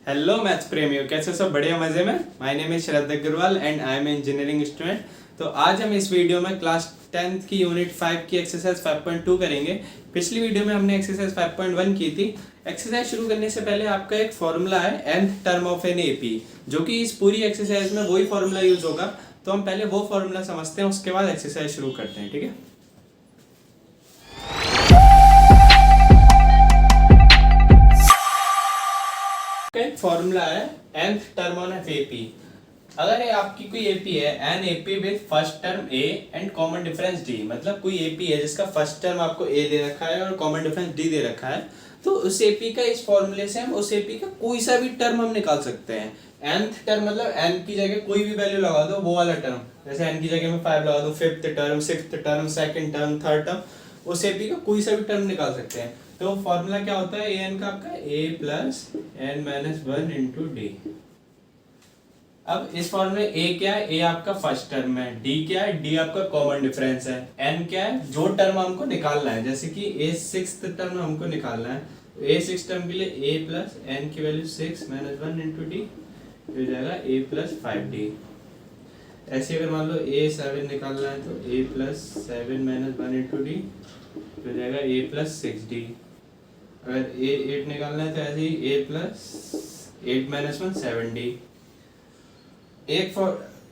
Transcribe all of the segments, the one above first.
Hello maths प्रेमियों, कैसे सब बढ़िया मजे में। My name is Sharad Agarwal and I am engineering student. तो आज हम इस वीडियो में क्लास 10th की यूनिट 5 की एक्सरसाइज 5.2 करेंगे। पिछली वीडियो में हमने एक्सरसाइज 5.1 की थी। एक्सरसाइज शुरू करने से पहले आपका एक फॉर्मूला है nth term of an AP, जो कि इस पूरी एक्सरसाइज में वही फॉर्मूला यूज होगा। तो हम पहले वो फॉर्मूला समझते हैं, उसके बाद एक्सरसाइज शुरू करते हैं, ठीक है। फॉर्मूला है nth term on F AP. अगर ये आपकी कोई एपी है an AP with first term A and common difference D, मतलब कोई एपी है जिसका फर्स्ट टर्म आपको ए दे रखा है और कॉमन डिफरेंस डी दे रखा है, तो उस एपी का इस फॉर्मूले से हम उस एपी का कोई सा भी टर्म हम निकाल सकते हैं। nth टर्म मतलब n की जगह कोई भी वैल्यू लगा दो, वो वाला टर्म। जैसे n की जगह में 5 लगा दो, fifth term, sixth term, second term, third term, उस एपी का कोई सा भी टर्म निकाल सकते हैं। तो फॉर्मूला क्या होता है ए एन का आपका a plus n minus one into d. अब इस फॉर्मूले a क्या है, a आपका फर्स्ट टर्म है, d क्या है, d आपका कॉमन डिफरेंस है, n क्या है जो टर्म हमको निकालना है। जैसे कि a सिक्स्थ टर्म हमको निकालना है, तो a सिक्स टर्म के लिए a प्लस n की value 6 minus one into D हो जाएगा a प्लस 5d। ऐसे अगर मान लो a 7 निकालना है तो a plus 7 minus one into D हो जाएगा a प्लस 6d। अगर a 8 निकालना है तो ऐसे ही a plus 8 minus one 7d। एक फॉर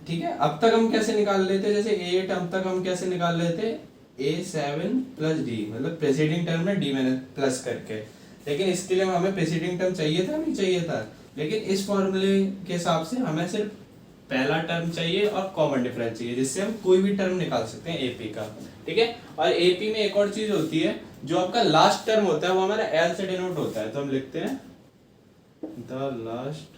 ठीक है। अब तक हम कैसे निकाल लेते, जैसे a8 अब तक हम कैसे निकाल लेते, a7 प्लस d, मतलब प्रेसीडिंग टर्म में d मैंने प्लस करके। लेकिन इसके लिए हमें प्रेसीडिंग टर्म चाहिए था, नहीं चाहिए था। लेकिन इस फॉर्मूले के हिसाब से हमें सिर्फ पहला टर्म चाहिए और कॉमन डिफरेंस चाहिए, जिससे हम कोई भी टर्म निकाल सकते हैं एपी का, ठीक है। और एपी में एक और चीज होती है, जो आपका लास्ट टर्म होता है वो हमारा एल से डिनोट होता है। तो हम लिखते हैं the last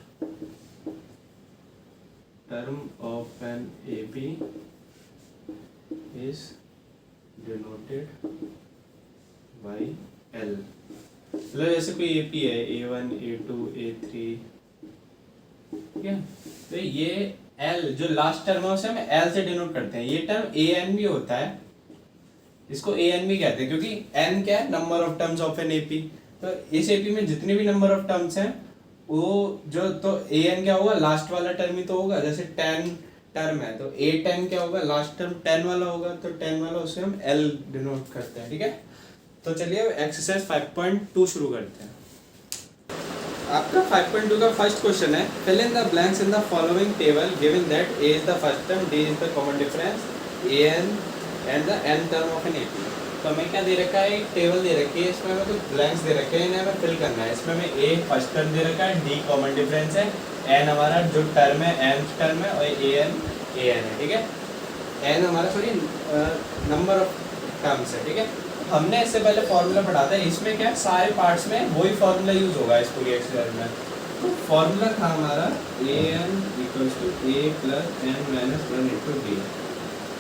term of an AP is denoted by L। मतलब जैसे कोई AP है A1, A2, A3, ठीक है। तो ये L जो लास्ट टर्म है उसे हम L से डिनोट करते हैं। ये टर्म AN भी होता है, इसको AN भी कहते हैं, क्योंकि N क्या है, number of terms of an AP। तो इस AP में जितने भी नंबर ऑफ टर्म्स हैं वो जो, तो ए एन क्या होगा, लास्ट वाला टर्म ही तो होगा। जैसे 10 टर्म है तो A10 क्या होगा, लास्ट टर्म 10 वाला होगा, तो 10 वाला उसे हम L डिनोट करते हैं, ठीक है। तो चलिए एक्सरसाइज 5.2 शुरू करते हैं। आपका 5.2 का फर्स्ट क्वेश्चन है, fill in the blanks in the following table given that A is the first term, D is the common difference, AN and the n term of an AP। तो हमें क्या दे रखा है, एक टेबल दे रखी है, इसमें हमें कुछ ब्लैंक्स दे रखे हैं, इन्हें हमें फिल करना है। इसमें हमें A फर्स्ट टर्म दे रखा है, D कॉमन डिफरेंस है, N हमारा जो टर्म है nth टर्म है, और AN है, ठीक है। N हमारा सॉरी नंबर ऑफ टर्म्स है, ठीक है। हमने इससे पहले फॉर्मूला पढ़ा था, इसमें क्या सारे पार्ट्स में वही फॉर्मूला यूज होगा इस पूरी एक्सरसाइज में। तो फॉर्मूला था हमारा AN equals to A plus n minus one into d.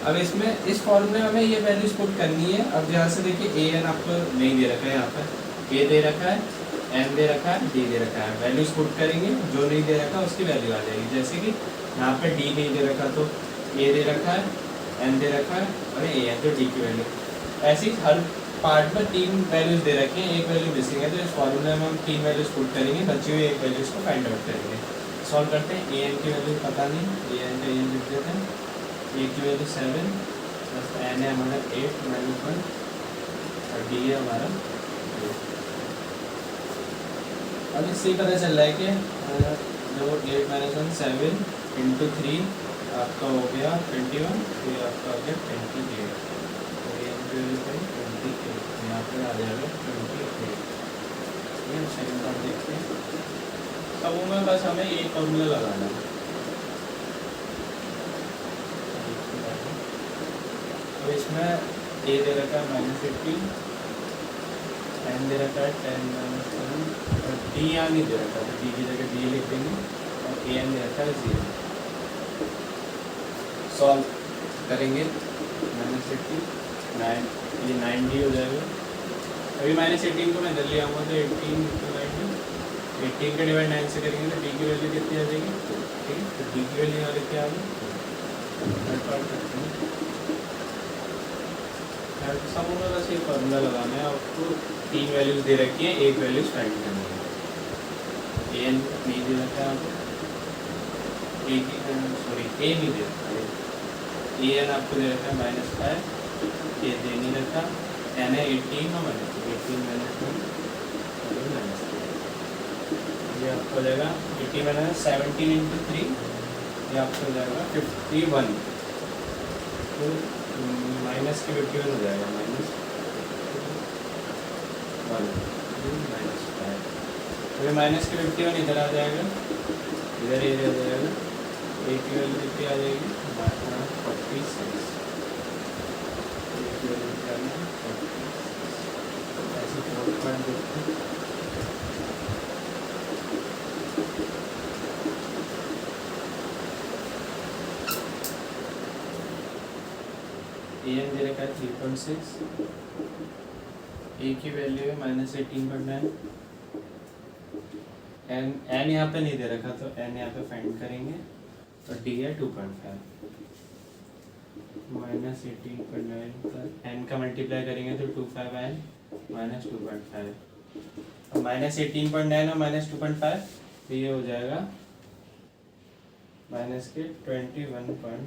अब इसमें इस फॉर्मूले में हमें ये वैल्यूज पुट करनी है। अब यहाँ से देखिए AN आपको नहीं दे रखा है, यहाँ पर A दे रखा है, N दे रखा है, D दे रखा है। वैल्यूज पुट करेंगे, जो नहीं दे रखा उसकी वैल्यू आ जाएगी। जैसे कि यहाँ पे D नहीं दे रखा तो A दे रखा है, N दे रखा है और AN तो D की वैल्यू। ऐसे ही हर पार्ट में 3 वैल्यूज दे रखे हैं, एक वैल्यू मिसिंग है, तो इस फॉर्मूले में हम 3 वैल्यूज पुट करेंगे, बची हुई एक वैल्यूज को फाइंड आउट करेंगे। सॉल्व करते हैं। AN की वैल्यू पता नहीं, AN का AN लिख देते हैं, A की वैल्यू 7 प्लस N है हमारा 8 माइनस 1 और D है हमारा 2। अब इससे पता चल रहा है कि जो 8 माइनस 1 7 इंटू 3 आपका हो गया 21, फिर आपका हो गया 28। तो ये वैल्यू है 28, यहाँ पर आ जाएगा 28। ये सेकंड पार्ट देखते हैं। सब में बस हमें एक फॉर्मूला लगाना है। तो इसमें A दे रखा है -15, N दे रखा है 10 माइनस 1 और D यहाँ नहीं दे रखा, तो D की जगह D लिख देंगे और AN दे रखा है 0। सॉल्व करेंगे, -18 9, ये 9D हो जाएगा। अभी -18 को मैं इधर ले आऊँगा तो 18 × 9, 18 का डिवाइड 9 से करेंगे तो D की वैल्यू कितनी आ जाएगी, ठीक है। तो D की वैल्यू यहाँ लिख के आ गई। सब में बस ये फॉर्मूला लगाना है आपको। 3 वैल्यूज दे रखी है, एक वैल्यूज फाइंड करनी है। एन नहीं दे रखा है आपको, ए की सॉरी ए नहीं दे रखा है, ए एन आपको दे रखा है -5, ये दे नहीं रखा, एन है 18 और -18 -1 ये आपको हो जाएगा 18 17 × 3 ये आपको हो जाएगा 51, तो माइनस के 51 हो जाएगा -1 -5, तो ये माइनस के 51 इधर आ जाएगा, इधर ये आ जाएगा, ए की वैल्यू कितनी आ जाएगी 46, ऐसे पॉइंट देखते हैं। ए एन दे रखा है 3.6, ए की वैल्यू है -18.9, एन यहाँ पे नहीं दे रखा तो एन यहाँ पे फाइंड करेंगे, और डी है 2.5, -18.9 पर एन का मल्टीप्लाई करेंगे तो 25n -2.5, अब -18.9 और -2.5 तो ये हो जाएगा माइनस के 21.4,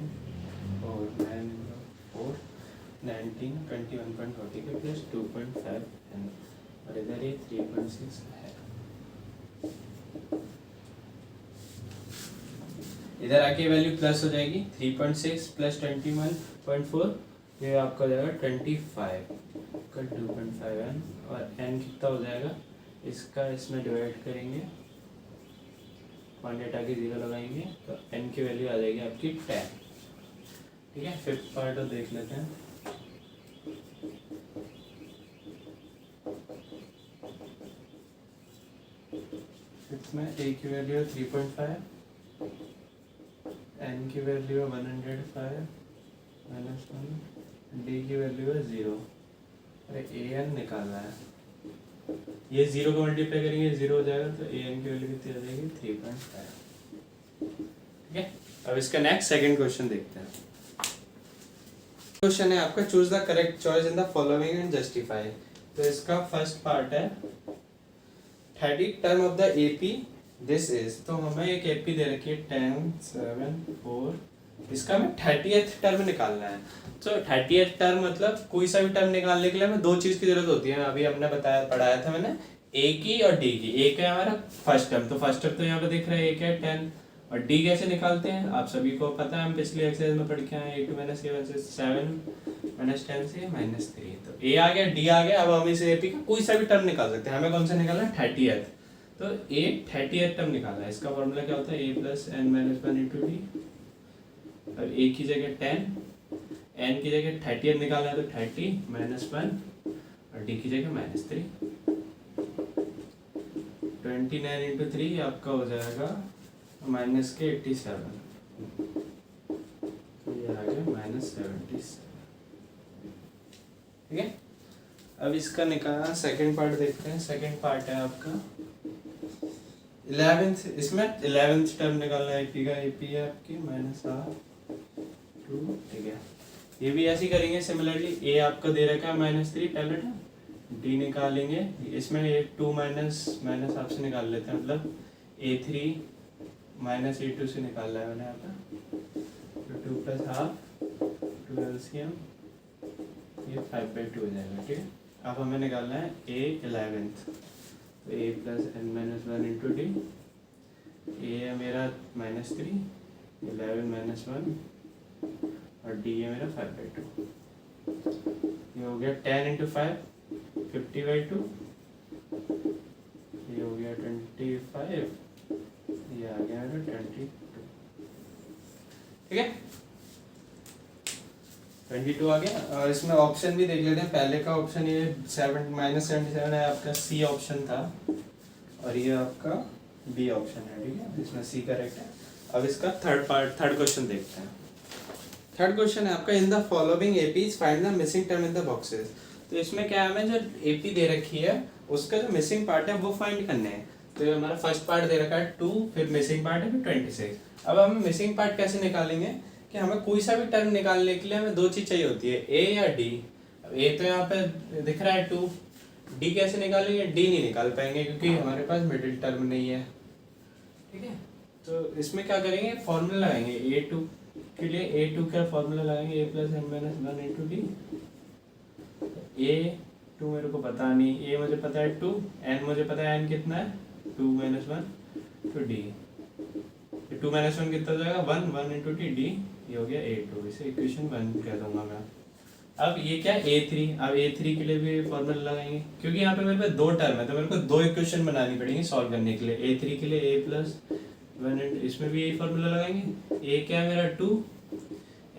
19 21.40 के प्लस 2.5 n, और इधर ये 3.6 है, इधर आके वैल्यू प्लस हो जाएगी, 3.6 प्लस 21.4 ये आपका हो जाएगा 25 का 2.5 n, और n कितना हो जाएगा इसका, इसमें डिवाइड करेंगे, 1 डेटा के 0 लगाएंगे तो n की वैल्यू आ जाएगी आपकी 10। ठीक है, फिफ्थ पार्ट और देख लेते हैं। फिफ्थ में a की वैल्यू है 3.5, n की वैल्यू है 105 -1, d की वैल्यू है 0, अरे an निकालना है, ये 0 को मल्टीप्लाई करेंगे 0 हो जाएगा, तो an की वैल्यू कितनी आ जाएगी 3.5। ठीक है, अब इसका नेक्स्ट सेकंड क्वेश्चन देखते हैं। क्वेश्चन है आपका, choose the correct choice in the following and justify. तो इसका फर्स्ट पार्ट है 30 term of the AP this is, तो हमें एक एपी दे रखी है 10 7 4, इसका हमें 30th टर्म निकालना है। तो 30th टर्म मतलब कोई सा भी टर्म निकालने के लिए हमें दो चीज की जरूरत होती है, अभी हमने पढ़ाया था मैंने, ए की और डी की। ए का हमारा फर्स्ट टर्म, तो फर्स्ट टर्म तो यहाँ पे दिख रहा है ए क्या है 10, और डी कैसे निकालते हैं आप सभी को पता है, हम पिछली एक्सरसाइज में पढ़ के आए, 8 - 7 से 7 - 10 से -3, तो ए आ गया डी आ गया। अब हम इस एपी का कोई सा भी टर्म निकाल सकते हैं, हमें कौन सा निकालना है 30th, तो ए 30th टर्म निकालना है। इसका फॉर्मूला क्या होता है, a + n - 1 × d, और a की जगह 10, n की जगह 30th निकालना है तो 30 - 1, और d की जगह -3, 29 × 3 आपका हो जाएगा -87, तो ये आ गया -77। ठीक है, अब इसका निकालना सेकंड पार्ट देखते हैं। सेकंड पार्ट है आपका 11th, इसमें 11th टर्म निकालना है एपी का, एपी है आपकी -2। ठीक है, ये भी ऐसे ही करेंगे सिमिलरली। ए आपका दे रखा है -3 पहले टर्म, डी निकालेंगे, इसमें ये 2 माइनस आपसे निकाल लेते हैं, मतलब A3 -A2 से निकालना है मैंने यहाँ पे, तो 2 + हाफ 2 LCM, ये 5/2 हो जाएगा। ठीक है, अब हमें निकालना है A11th, तो a + n - 1 × d, a है मेरा -3, 11 - 1, और d है मेरा 5/2, ये हो गया 10 × 5 50/2, ये हो गया 25, ये आ गया मेरा 22। ठीक है, 22 आ गया। और इसमें ऑप्शन भी देख लेते हैं। पहले का ऑप्शन ये -77 है, आपका सी ऑप्शन था, और ये आपका बी ऑप्शन है। ठीक है, इसमें सी करेक्ट है। अब इसका थर्ड क्वेश्चन देखते हैं। थर्ड क्वेश्चन है आपका, इन the following APs find the missing term in the boxes. तो इसमें क्या है, हमें जो एपी दे रखी है उसका जो मिसिंग पार्ट है वो फाइंड करने हैं। तो ये हमारा फर्स्ट पार्ट दे रखा है 2, फिर मिसिंग पार्ट है फिर 26। अब हम मिसिंग पार्ट कैसे निकालेंगे कि हमें कोई सा भी टर्म निकालने के लिए हमें दो चीज चाहिए होती है, ए या डी। अब ए तो यहाँ पे दिख रहा है 2, डी कैसे निकालेंगे, डी नहीं निकाल पाएंगे क्योंकि हमारे पास मिडिल टर्म नहीं है। ठीक है। तो इसमें क्या करेंगे, फॉर्मूला लगाएंगे A2 के लिए। A2 का फॉर्मूला लगाएंगे A plus n minus one into d. A2 मेरे को पता नहीं, A मुझे पता है 2, N मुझे पता है N कितना है 2 माइनस वन, तो D 2 माइनस वन कितना हो जाएगा 1, 1 इंटू डी, डी ये हो गया A2। इसे इक्वेशन 1 कह दूंगा मैं। अब ये क्या A3, अब A3 के लिए भी फॉर्मूला लगाएंगे, क्योंकि यहाँ पे मेरे पास दो टर्म है तो मेरे को दो इक्वेशन बनानी पड़ेगी सॉल्व करने के लिए। A3 के लिए A प्लस वन, इसमें भी यही फॉर्मूला लगाएंगे। A क्या है मेरा 2,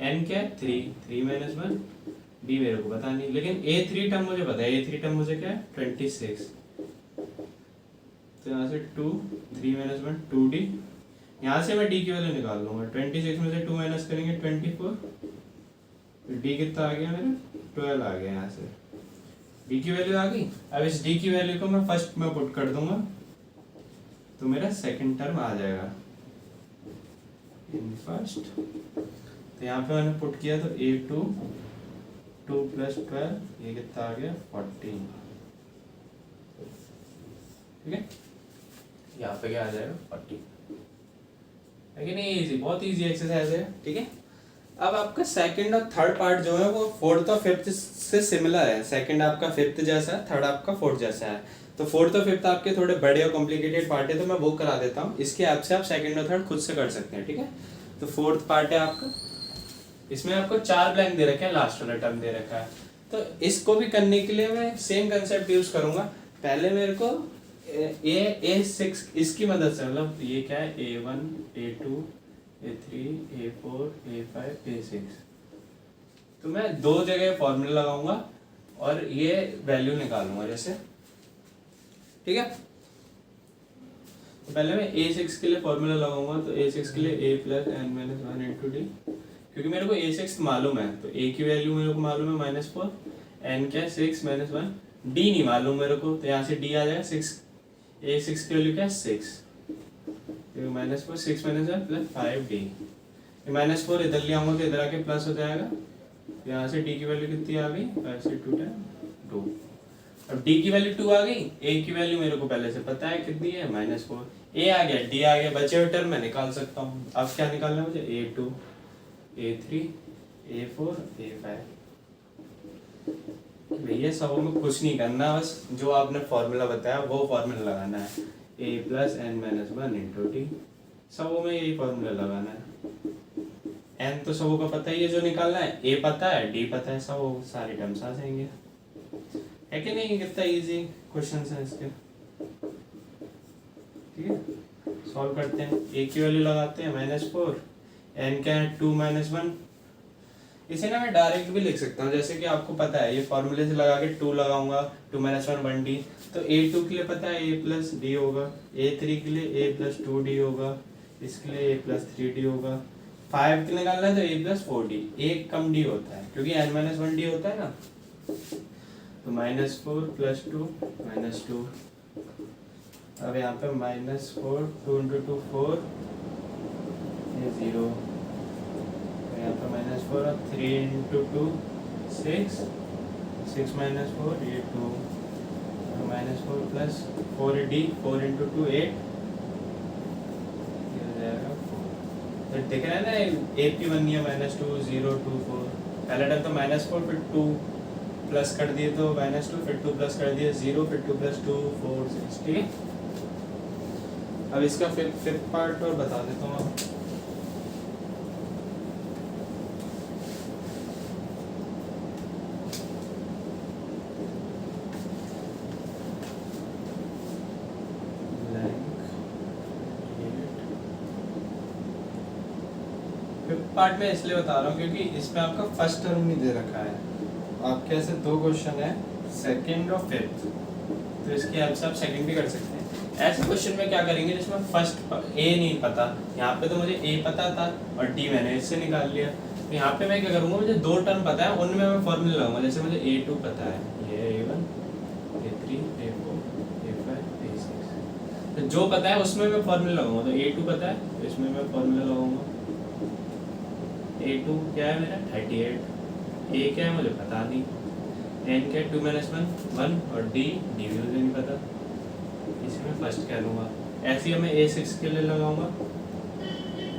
N क्या है 3, 3 माइनस वन, D मेरे को पता नहीं, लेकिन A3 टर्म मुझे पता है। A3 टर्म मुझे क्या है 26, तो यहाँ से 2, 3 माइनस वन 2D, यहाँ से मैं D की वैल्यू निकाल लूंगा। 26 में से 2 माइनस करेंगे 24, D कितना आ गया मेरा 12 आ गया। यहाँ से D की वैल्यू आ गई। अब इस D की वैल्यू को मैं फर्स्ट में पुट कर दूंगा तो मेरा सेकंड टर्म आ जाएगा इन फर्स्ट। तो यहाँ पे मैंने पुट किया तो A2 2 प्लस 12 ये कितना आ गया 14। ठीक है, यहाँ पे क्या आ जाएगा 40। लेकिन ये इजी, बहुत इजी एक्सरसाइज है। ठीक है, अब आपका सेकंड और थर्ड पार्ट जो है वो फोर्थ और फिफ्थ से सिमिलर है। सेकंड आपका फिफ्थ जैसा है, थर्ड आपका फोर्थ जैसा है। तो फोर्थ और फिफ्थ आपके थोड़े बड़े और कॉम्प्लिकेटेड पार्ट है तो मैं वो करा देता हूँ। इसके ऐप से आप सेकंड और थर्ड खुद से कर सकते हैं। ठीक है, तो फोर्थ पार्ट है आपका, इसमें आपको 4 ब्लैंक दे रखे हैं, लास्ट वाला टर्म दे रखा है। तो इसको भी करने के लिए मैं सेम कंसेप्ट यूज करूंगा। पहले मेरे को A6 इसकी मदद से, मतलब ये क्या है A1 A2 A3 A4 A5 A6, तो मैं दो जगह फॉर्मूला लगाऊंगा और ये वैल्यू निकालूंगा जैसे। ठीक है, तो पहले मैं A6 के लिए फॉर्मूला लगाऊंगा। तो A6 के लिए A plus n minus one into d, क्योंकि मेरे को A6 मालूम है तो A की वैल्यू मेरे को मालूम है -4, N क्या है 6 माइनस वन, D नहीं मालूम मेरे को तो यहाँ से D आ जाएगा 6। A6 की वैल्यू क्या है 6, -4 6 माइनस वन प्लस 5D। -4 इधर ले आऊंगा तो इधर आके प्लस हो जाएगा। यहाँ से D की वैल्यू कितनी आ गई 5 से 2 टाइम 2। अब D की वैल्यू 2 आ गई, A की वैल्यू मेरे को पहले से पता है कितनी है -4, A आ गया D आ गया, बचे हुए टर्म मैं निकाल सकता हूँ। अब क्या निकालना है मुझे A2 A3 A4 A5। भैया सब में कुछ नहीं करना, बस जो आपने फॉर्मूला बताया वो फॉर्मूला लगाना है। A plus n minus one into d, सबों में यही फॉर्मूला लगाना है। n तो सबों का पता ही है जो निकालना है, A पता है D पता है, सब सारे टर्म्स आ जाएंगे। है कि नहीं, कितना इजी क्वेश्चन है इसके। ठीक है, सॉल्व करते हैं। A की वैल्यू लगाते हैं -4, n क्या है 2 माइनस वन। इसे ना मैं डायरेक्ट भी लिख सकता हूँ, जैसे कि आपको पता है ये फॉर्मूले से लगा के 2 लगाऊंगा 2 माइनस वन 1D, तो A2 के लिए पता है A प्लस डी होगा, A3 के लिए A प्लस 2D होगा, इसके लिए A प्लस 3D होगा, 5 के लिए निकालना है तो A प्लस 4D, एक कम D होता है क्योंकि n माइनस 1D होता है ना। तो -4 प्लस 2 -2, अब यहाँ पे -4 2 इंटू 2 4 ये 0, यहाँ पर -4 और 3 इंटू 2 6 6 -4 ये 2, -4 प्लस 4D 4 इंटू 2 8 ये हो जाएगा 4। तो देख रहे हैं ना एक की बनी है -2 0 2 4, पहला टर्म तो -4 फिर 2 प्लस कर दिए तो -2 फिर 2 प्लस कर दिए 0 फिर 2 प्लस 2 4 6। ठीक है, अब इसका फिफ्थ पार्ट और बता देता हूँ। फिफ्थ पार्ट में इसलिए बता रहा हूँ क्योंकि इसमें आपका फर्स्ट टर्म नहीं दे रखा है, आपके ऐसे दो क्वेश्चन है सेकंड और फिफ्थ, तो इसकी हेल्प से आप सेकंड भी कर सकते हैं। ऐसे क्वेश्चन में क्या करेंगे जिसमें फर्स्ट A नहीं पता, यहाँ पे तो मुझे A पता था और D मैंने इससे निकाल लिया, तो यहाँ पे मैं क्या करूँगा, मुझे दो टर्म पता है उनमें मैं फॉर्मूला लगाऊंगा। जैसे मुझे A2 पता है, ये A1 A3 A4 A5 A6, तो जो पता है उसमें मैं फॉर्मूला लगाऊंगा। तो A2 पता है तो इसमें मैं फॉर्मूला लगाऊंगा। A2 क्या है मेरा 38, A क्या है मुझे पता नहीं, N क्या है 2 माइनस 1 1 और D भी मुझे नहीं पता, इसमें फर्स्ट कह लूँगा। ऐसे ही मैं A6 के लिए लगाऊंगा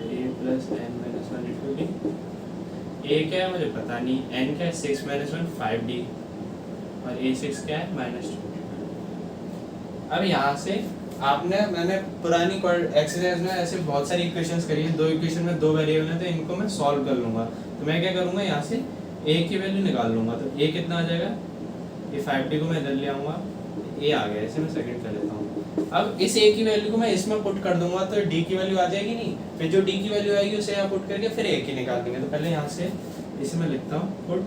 A plus n minus one into D. A क्या है मुझे पता नहीं, n क्या है 6 माइनस वन 5d और A6 क्या है -2। अब यहाँ से मैंने पुरानी एक्सरसाइज में ऐसे बहुत सारी इक्वेशंस करी है, दो इक्वेशन में दो वेरिएबल है तो इनको मैं सॉल्व कर लूँगा। तो मैं क्या करूँगा, यहाँ से a की वैल्यू निकाल लूँगा। तो a कितना आ जाएगा, ये 5d को मैं इधर ले आऊँगा, a आ गया, इसे मैं सेकंड कर लेता हूँ। अब इस a की वैल्यू को मैं इसमें पुट कर दूंगा तो d की वैल्यू आ जाएगी नहीं, फिर जो d की वैल्यू आएगी उसे यहाँ पुट करके फिर a की निकाल देंगे। तो पहले यहाँ से इसे मैं लिखता हूँ, put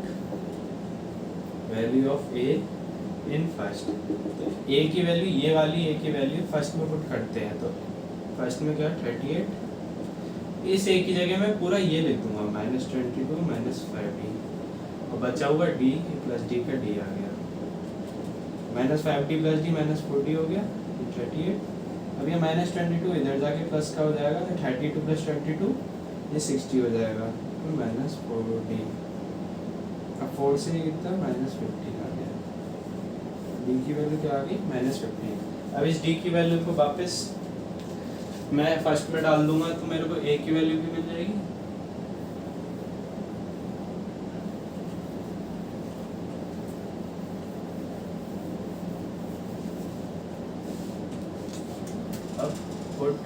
value of a in first. तो a की वैल्यू, ये वाली a की वैल्यू फर्स्ट में पुट करते हैं। तो फर्स्ट में क्या 38, इस a की जगह मैं पूरा ये लिख दूंगा -22 -5d और बचा हुआ d प्लस d का d आ गया, -5d प्लस d -4d हो गया 38। अब ये -22 इधर जाके प्लस का हो जाएगा तो 32 प्लस 22 ये 60 हो जाएगा, तो -4d। अब 4 से कितना -15 आ गया, d की वैल्यू क्या आ गई -15। अब इस d की वैल्यू को वापस मैं फर्स्ट में डाल दूंगा तो मेरे को a की वैल्यू भी मिल जाएगी। अब put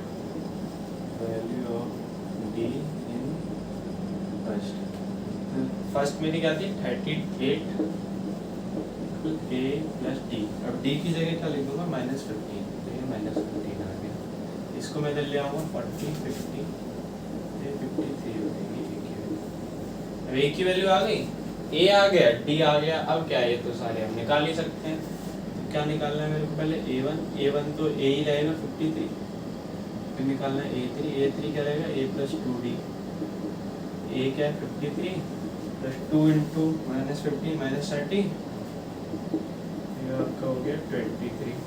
value of d in first मेरी क्या थी 38 a प्लस d। अब d की जगह क्या लिख दूंगा -15, तो ये -15 आ गया। इसको मैं इधर ले आऊँगा 40 50 ये 53 हो जाएगी अब a की वैल्यू आ गई, a आ गया d आ गया। अब क्या है, ये तो सारे हम निकाल ही सकते हैं। तो क्या निकालना है मेरे को, पहले a1 तो a ही रहेगा 53, फिर निकालना है a3 क्या रहेगा a प्लस 2d। a क्या है 53 प्लस 2 इंटू -15 -30, ये आपका हो गया 23।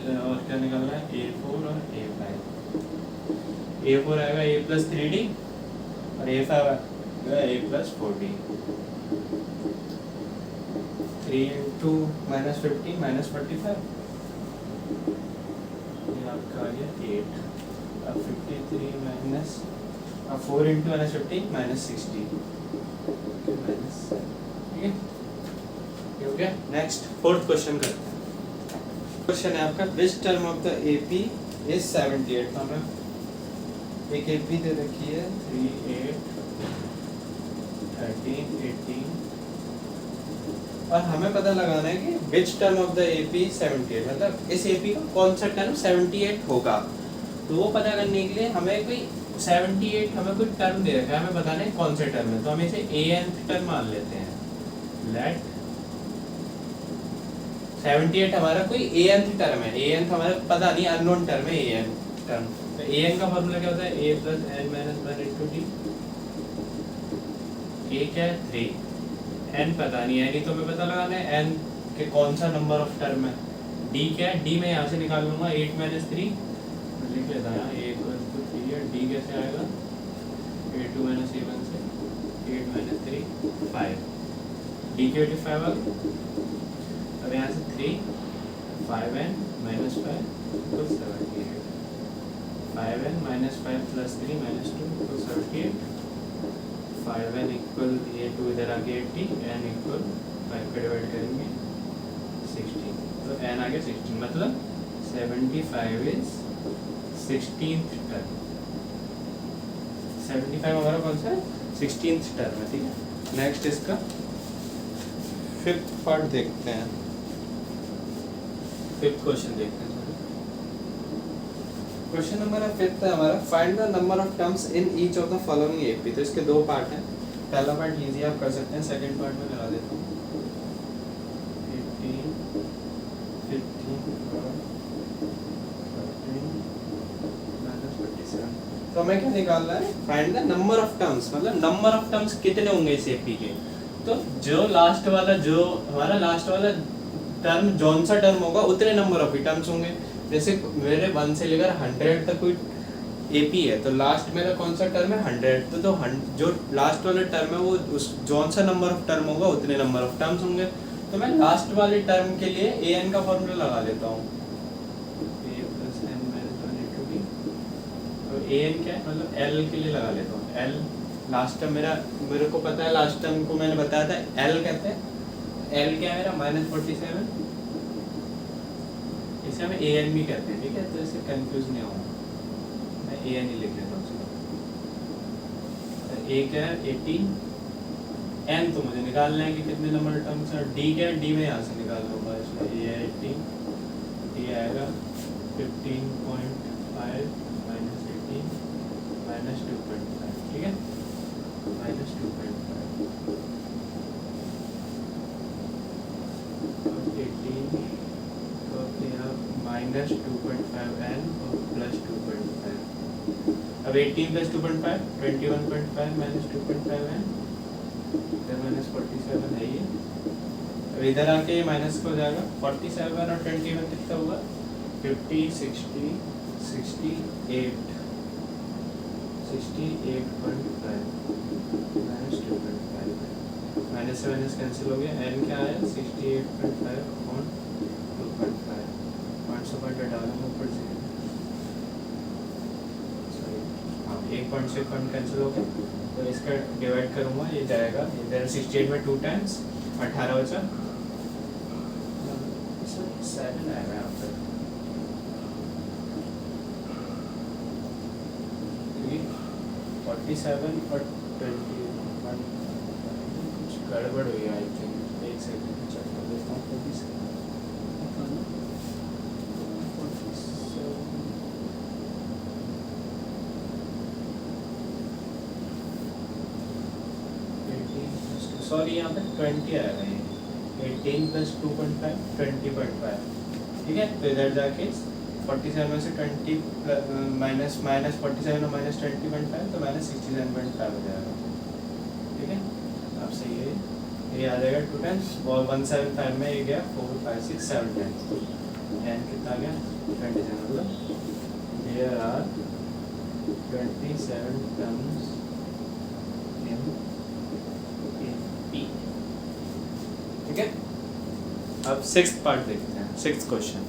और क्या निकालना है a4 और a5। a4 आएगा a प्लस 3d और a5 आएगा a प्लस 4d। 3 इंटू -15 -45, ये आपका आ गया 8। अब 53 माइनस, अब 4 इंटू -15 -60, ठीक है, हो गया। नेक्स्ट फोर्थ क्वेश्चन करते हैं। क्वेश्चन है आपका, which term of the AP is 78। हमें एक AP दे रखी है 3 8 13 18 और हमें पता लगाना है कि which term of the AP 78, मतलब इस AP का कौन सा टर्म 78 होगा। तो वो पता करने के लिए हमें कोई 78 हमें कोई टर्म दे रखा है, हमें बताना है कौन सा टर्म है। तो हम इसे anth टर्म मान लेते हैं। लेट 78 हमारा कोई anth टर्म है, anth हमारा पता नहीं, अननोन टर्म है anth टर्म। तो an का फॉर्मूला क्या होता है a plus n minus 1 into d। a क्या है 3, n पता नहीं है, नहीं तो हमें पता लगाना है n के कौन सा नंबर ऑफ टर्म है। d क्या है, d मैं यहाँ से निकाल लूँगा 8 माइनस 3, लिख लेता है a इक्वल टू 3 है। d कैसे आएगा, 8 माइनस a1 से 8 माइनस 3 5, d की वैल्यू 5 आ गई। अब यहाँ से 3 5n minus 5 equal 78, 5n minus 5 plus 3 minus 2 equal 78, 5n equal ये 2 इधर आके 80, n इक्वल 5 पे डिवाइड करेंगे 16, तो n आ गया 16, मतलब 75 इज 16th टर्म। 75 हमारा कौन सा है, 16th टर्म है, ठीक है। नेक्स्ट इसका फिफ्थ पार्ट देखते हैं, फिफ्थ क्वेश्चन देखते हैं। क्वेश्चन नंबर 5 है हमारा, find the number of terms in each of the following AP। तो इसके दो पार्ट हैं, पहला पार्ट इजी आप कर सकते हैं, सेकंड पार्ट में लगा देता हूँ 18 15 -47। तो हमें क्या निकालना है, find the number of terms, मतलब नंबर ऑफ टर्म्स कितने होंगे इस AP के। तो जो लास्ट वाला, जो हमारा लास्ट वाला टर्म जौन सा टर्म होगा उतने नंबर ऑफ टर्म्स होंगे। जैसे मेरे 1 से लेकर 100 तक कोई AP है, तो लास्ट मेरा कौन सा टर्म है 100, तो जो लास्ट वाला टर्म है वो उस जौन सा नंबर ऑफ टर्म होगा उतने नंबर ऑफ टर्म्स होंगे। तो मैं लास्ट वाले टर्म के लिए an का फॉर्मूला लगा लेता हूँ, a plus n a n क्या है, मतलब एल के लिए लगा लेता हूँ। एल लास्ट टर्म मेरे को पता है, लास्ट टर्म को मैंने बताया था एल कहते हैं। एल क्या है मेरा -47, इसे हम ए एन भी कहते हैं, ठीक है, तो इससे कंफ्यूज नहीं होगा, मैं ए एन ही लिख लेता हूँ। ए क्या है 18, एन तो मुझे निकालना है कि कितने नंबर टर्म्स हैं, डी क्या है, डी में यहाँ से निकाल लूँगा, इसमें ए है 18, डी आएगा 15.5 माइनस 18 माइनस 2.5, ठीक है, माइनस 2.5 और 18 तो यहाँ माइनस 2.5 एन और प्लस 2.5। अब 18 प्लस 2.5 21.5 माइनस 2.5 एन, फिर माइनस 47 है ये। अब इधर आके ये माइनस हो जाएगा, 47 और 21 कितना हुआ, 50 60 68 68.5 माइनस 2.5, माइनस से माइनस कैंसिल हो गया, एन क्या आया 68.5 अपॉन 2.5, पॉइंट से पॉइंट डालूंगा ऊपर से, एक पॉइंट से पॉइंट कैंसिल हो गया, तो इसका डिवाइड करूंगा, ये जाएगा इधर 68 में 2 टाइम्स 18 बचा 7 आएगा यहाँ पर, क्योंकि 47 और 21 कुछ गड़बड़ हुई आई थिंक, एक सेकंड चेक कर लेता हूँ। 47 सॉरी यहाँ पे 20 आएगा, ये 18 प्लस 2.5 20.5, ठीक है, तो इधर जाके 47 में से 20 माइनस 47 और माइनस 20.5 तो माइनस 67.5 हो जाएगा, ठीक है, अब सही है, ये आ जाएगा 2 टाइम्स और 175 में ये गया 4 5 6 7 टाइम्स, एन कितना गया 27, मतलब there are 27 terms in P, ठीक है। अब 6th पार्ट देखते हैं, 6th क्वेश्चन।